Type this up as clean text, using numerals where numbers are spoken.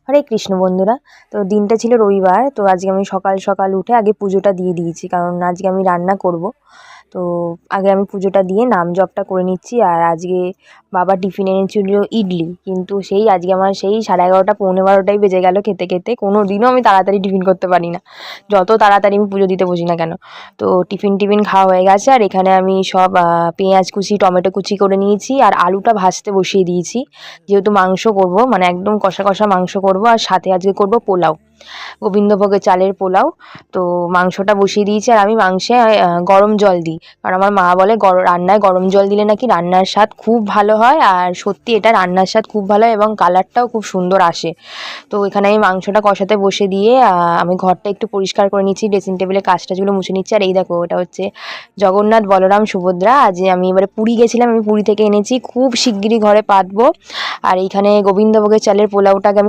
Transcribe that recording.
হরে কৃষ্ণ বন্ধুরা। তো দিনটা ছিল রবিবার। তো আজকে আমি সকাল সকাল উঠে আগে পুজোটা দিয়ে দিয়েছি, কারণ আজকে আমি রান্না করব। তো আগে আমি পুজোটা দিয়ে নাম জপটা করে নিচ্ছি। আর আজকে বাবা টিফিন এনেছিল ইডলি, কিন্তু সেই আজকে আমার সেই 11:30 পৌনে 12টাই বেজে গেল খেতে খেতে। কোনো দিনও আমি তাড়াতাড়ি টিফিন করতে পারি না, যত তাড়াতাড়ি আমি পুজো দিতে বসি না কেন। তো টিফিন খাওয়া হয়ে গেছে, আর এখানে আমি সব পেঁয়াজ কুচি টমেটো কুচি করে নিয়েছি, আর আলুটা ভাজতে বসিয়ে দিয়েছি। যেহেতু মাংস করব, মানে একদম কষা কষা মাংস করব, আর সাথে আজকে করব পোলাও, গোবিন্দভোগের চালের পোলাও। তো মাংসটা বসিয়ে দিয়েছি, আর আমি মাংসে গরম জল দিই, কারণ আমার মা বলে রান্নায় গরম জল দিলে নাকি রান্নার স্বাদ খুব ভালো হয়। আর সত্যি এটা রান্নার স্বাদ খুব ভালো হয় এবং কালারটাও খুব সুন্দর আসে। তো এখানে আমি মাংসটা কষাতে বসে দিয়ে আমি ঘরটা একটু পরিষ্কার করে নিচ্ছি, ড্রেসিং টেবিলে কাজটাগুলো মুছে নিচ্ছি। আর এই দেখো, এটা হচ্ছে জগন্নাথ বলরাম সুভদ্রা। আজ আমি এবারে পুরী গেছিলাম, আমি পুরী থেকে এনেছি, খুব শিগগিরই ঘরে পাতবো। আর এইখানে গোবিন্দভোগের চালের পোলাওটাকে আমি